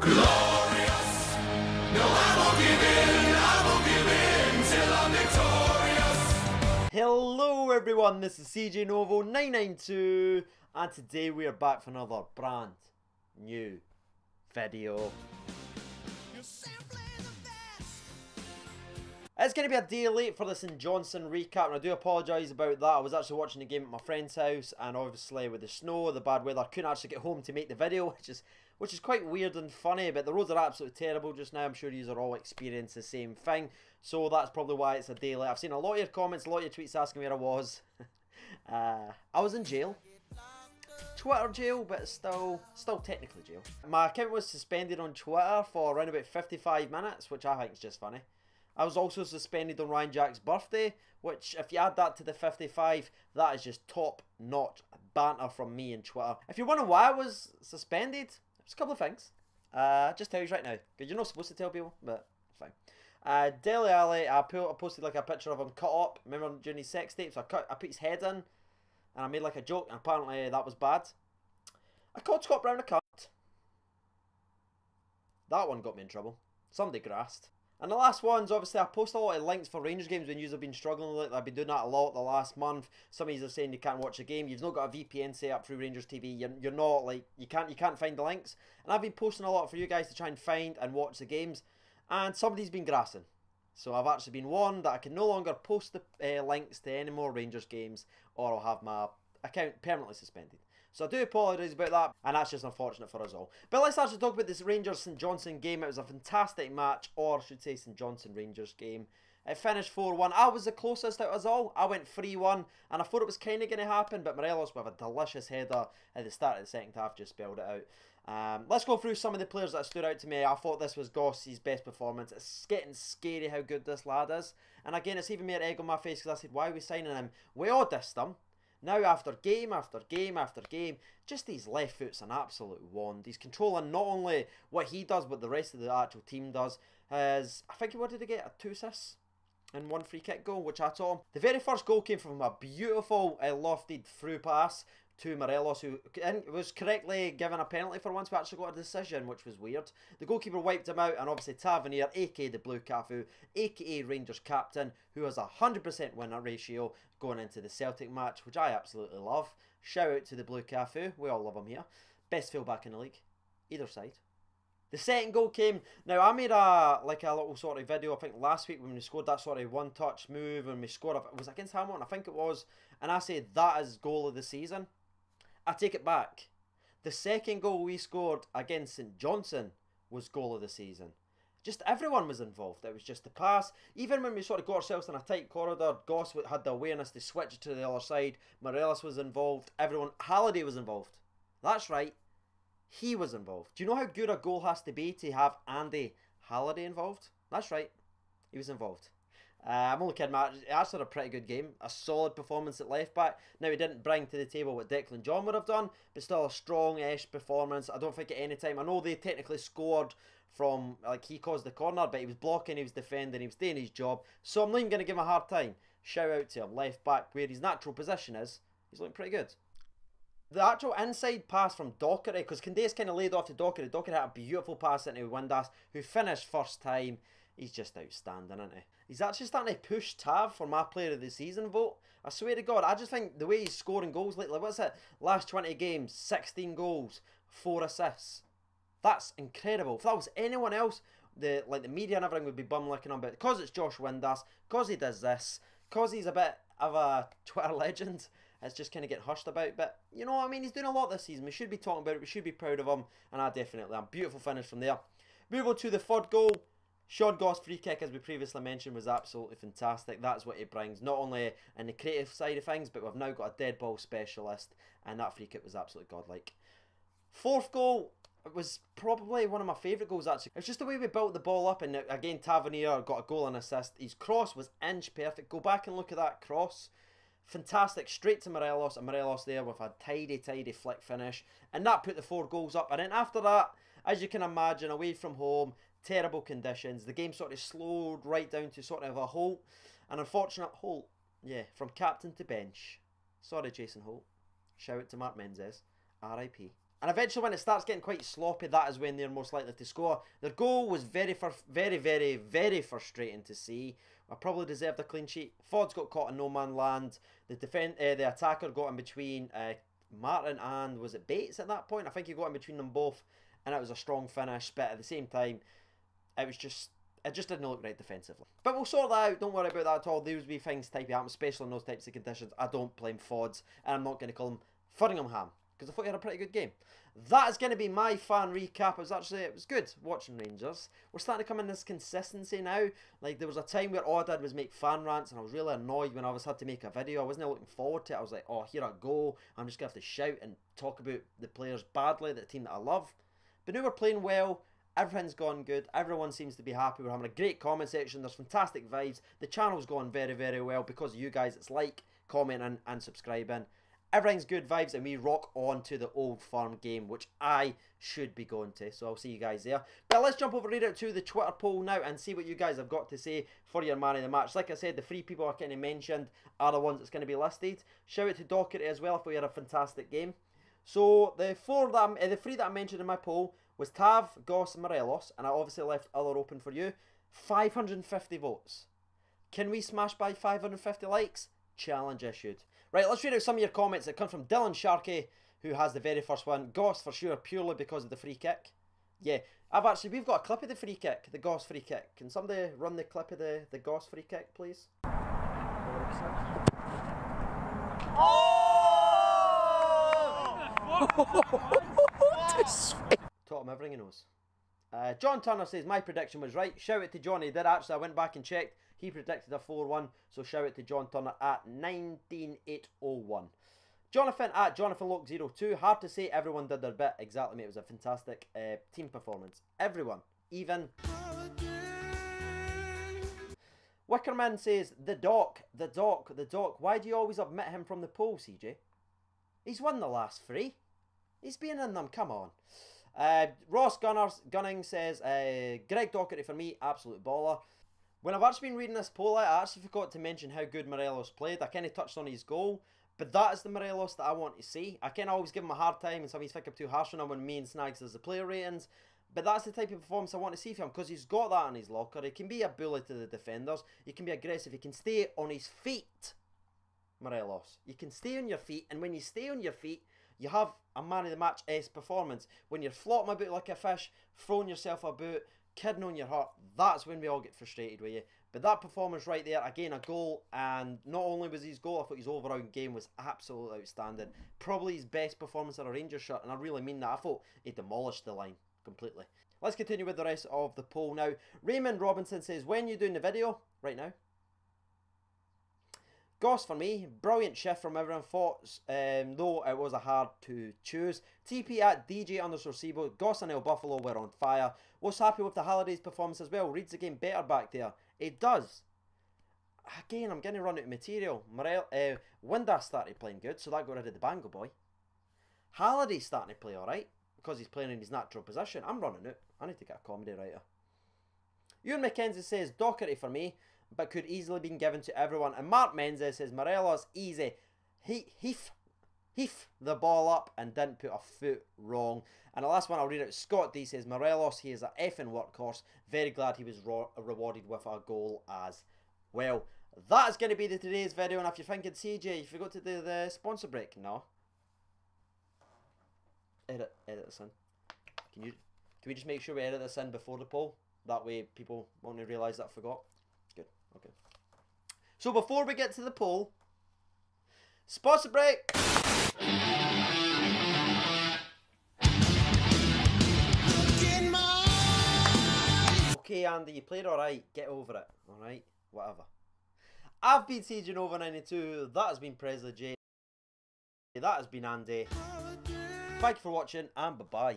Glorious. No, I won't give in till I'm victorious. Hello everyone, this is CJ Novo 992 and today we are back for another brand new video. It's going to be a day late for this Johnstone recap, and I do apologise about that. I was actually watching the game at my friend's house, and obviously with the snow, the bad weather, I couldn't actually get home to make the video, which is quite weird and funny. But the roads are absolutely terrible just now. I'm sure you are all experiencing the same thing, so that's probably why it's a day late. I've seen a lot of your comments, a lot of your tweets asking where I was. I was in jail. Twitter jail, but still technically jail. My account was suspended on Twitter for around about 55 minutes, which I think is just funny. I was also suspended on Ryan Jack's birthday, which, if you add that to the 55, that is just top-notch banter from me and Twitter. If you wonder why I was suspended, there's a couple of things. Just tell you right now, because you're not supposed to tell people, but it's fine. Dele Alli, I posted like a picture of him cut up, remember during his sex tape, so I put his head in, and I made like a joke, and apparently that was bad. I called Scott Brown a cunt. That one got me in trouble. Somebody grassed. And the last ones, obviously, I post a lot of links for Rangers games when you have been struggling with it. I've been doing that a lot the last month. Some of you are saying you can't watch a game. You've not got a VPN set up through Rangers TV. You're not, like, you can't find the links. And I've been posting a lot for you guys to try and find and watch the games. And somebody's been grassing. So I've actually been warned that I can no longer post the links to any more Rangers games, or I'll have my account permanently suspended. So I do apologise about that, and that's just unfortunate for us all. But let's actually talk about this Rangers-St Johnstone game. It was a fantastic match, or I should say St Johnstone-Rangers game. It finished 4-1. I was the closest out of us all. I went 3-1, and I thought it was kind of going to happen, but Morelos with a delicious header at the start of the second half just spelled it out. Let's go through some of the players that stood out to me. I thought this was Goss's best performance. It's getting scary how good this lad is. And again, it's even made egg on my face because I said, why are we signing him? We all dissed him. Now, after game after game after game, just his left foot's an absolute wand. He's controlling not only what he does, but the rest of the actual team does. I think what did he get? 2 assists and 1 free kick goal, which I taught him. The very first goal came from a beautiful lofted through pass to Morelos, who was correctly given a penalty for once, but actually got a decision, which was weird. The goalkeeper wiped him out, and obviously Tavernier, aka the Blue Cafu, aka Rangers captain, who has a 100% winner ratio going into the Celtic match, which I absolutely love. Shout out to the Blue Cafu, we all love him here. Best fullback in the league, either side. The second goal came, now I made a little sort of video, I think last week when we scored that sort of one-touch move, and we scored, it was against Hamilton, I think it was, and I said that is goal of the season. I take it back. The second goal we scored against St Johnstone was goal of the season. Just everyone was involved. It was just the pass. Even when we sort of got ourselves in a tight corridor, Goss had the awareness to switch it to the other side. Morelos was involved. Everyone. Halliday was involved. That's right. He was involved. Do you know how good a goal has to be to have Andy Halliday involved? That's right. He was involved. I'm only kidding, Matt. He actually had a pretty good game. A solid performance at left back. Now, he didn't bring to the table what Declan John would have done, but still a strong-ish performance. I don't think at any time. I know they technically scored from, like, he caused the corner, but he was blocking, he was defending, he was doing his job. So I'm not even going to give him a hard time. Shout out to him. Left back, where his natural position is, he's looking pretty good. The actual inside pass from Docherty, because Candace kind of laid off to Docherty. Docherty had a beautiful pass into Windass, who finished first time. He's just outstanding, isn't he? He's actually starting to push Tav for my player of the season vote. I swear to God, I just think the way he's scoring goals lately, what's it? Last 20 games, 16 goals, 4 assists. That's incredible. If that was anyone else, the media and everything would be bum-licking him, but because it's Josh Windass, because he does this, because he's a bit of a Twitter legend, it's just kind of getting hushed about. But, you know what I mean? He's doing a lot this season. We should be talking about it. We should be proud of him, and I definitely am. Beautiful finish from there. Move on to the third goal. Sean Goss' free kick, as we previously mentioned, was absolutely fantastic. That's what he brings, not only in the creative side of things, but we've now got a dead ball specialist, and that free kick was absolutely godlike. Fourth goal, it was probably one of my favourite goals, actually. It's just the way we built the ball up, and again, Tavernier got a goal and assist. His cross was inch perfect. Go back and look at that cross. Fantastic, straight to Morelos, and Morelos there with a tidy flick finish, and that put the 4 goals up. And then after that, as you can imagine, away from home, terrible conditions. The game sort of slowed right down to sort of a halt. An unfortunate halt, yeah, from captain to bench. Sorry, Jason Holt. Shout out to Mark Menzies. R.I.P. And eventually when it starts getting quite sloppy, that is when they're most likely to score. Their goal was very frustrating to see. I probably deserved a clean sheet. Ford's got caught in no man land. The attacker got in between Martin and, was it Bates at that point? I think he got in between them both, and it was a strong finish, but at the same time, it just didn't look right defensively. But we'll sort that out, don't worry about that at all. Those will be things type of happen, especially in those types of conditions. I don't blame Fods, and I'm not going to call him Firmingham, because I thought he had a pretty good game. That is going to be my fan recap. It was good watching Rangers. We're starting to come in this consistency now. Like, there was a time where all I did was make fan rants, and I was really annoyed when I had to make a video. I wasn't looking forward to it. I was like, oh, here I go. I'm just going to have to shout and talk about the players badly, the team that I love. But now we're playing well. Everything's gone good. Everyone seems to be happy. We're having a great comment section. There's fantastic vibes. The channel's going very well because of you guys. It's like, commenting, and subscribing. Everything's good vibes, and we rock on to the Old Firm game, which I should be going to. So I'll see you guys there. But let's jump over right to the Twitter poll now and see what you guys have got to say for your man of the match. Like I said, the 3 people I kind of mentioned are the ones that's going to be listed. Shout out to Doherty as well if we had a fantastic game. So the 3 that I mentioned in my poll was Tav, Goss, and Morelos, and I obviously left other open for you. 550 votes. Can we smash by 550 likes? Challenge issued. Right, let's read out some of your comments that come from Dylan Sharkey, who has the very first one. Goss for sure, purely because of the free kick. Yeah, we've got a clip of the free kick, the Goss free kick. Can somebody run the clip of the Goss free kick, please? Taught him everything he knows. John Turner says, my prediction was right. Shout out to Johnny. He did actually. I went back and checked. He predicted a 4-1. So shout out to John Turner at 19801. Jonathan at JonathanLoke02. Hard to say, everyone did their bit. Exactly, mate. It was a fantastic team performance. Everyone. Even. Wickerman says, the doc. Why do you always omit him from the poll, CJ? He's won the last 3. He's been in them. Come on. Ross Gunning says, Greg Doherty for me, absolute baller. When I've actually been reading this poll, I actually forgot to mention how good Morelos played. I kind of touched on his goal, but that is the Morelos that I want to see. I kind of always give him a hard time, and somebody's think I'm too harsh on him when me and Snags does the player ratings. But that's the type of performance I want to see from him, because he's got that in his locker. He can be a bully to the defenders. He can be aggressive. He can stay on his feet, Morelos. You can stay on your feet, and when you stay on your feet, you have a man of the match-esque performance. When you're flopping about like a fish, throwing yourself about, kidding on your heart, that's when we all get frustrated with you. But that performance right there, again, a goal, and not only was his goal, I thought his overall game was absolutely outstanding. Probably his best performance in a Rangers shirt, and I really mean that. I thought he demolished the line completely. Let's continue with the rest of the poll now. Raymond Robinson says, when you doing the video? Right now. Goss for me, brilliant shift from everyone. Thoughts, though it was a hard to choose. TP at DJ_Sebo, Goss and El Buffalo were on fire. Was happy with the Halliday's performance as well. Reads the game better back there. It does. Again, I'm going to run out of material. Windass started playing good, so that got rid of the Bango boy. Halliday's starting to play alright, because he's playing in his natural position. I'm running out. I need to get a comedy writer. Ewan McKenzie says, Doherty for me, but could easily been given to everyone. And Mark Menzies says, Morelos, easy. Heaf the ball up and didn't put a foot wrong. And the last one I'll read out, Scott D says, Morelos, he is an effing workhorse. Very glad he was rewarded with a goal as well. That is going to be today's video. And if you're thinking, CJ, you forgot to do the sponsor break. No. Edit this in. Can we just make sure we edit this in before the poll? That way people won't realise that I forgot. Good. Okay. So before we get to the poll, sponsor break. Okay, Andy, you played alright. Get over it. Alright? Whatever. I've been CJ Nova 92. That has been Presley J. That has been Andy. Thank you for watching, and bye-bye.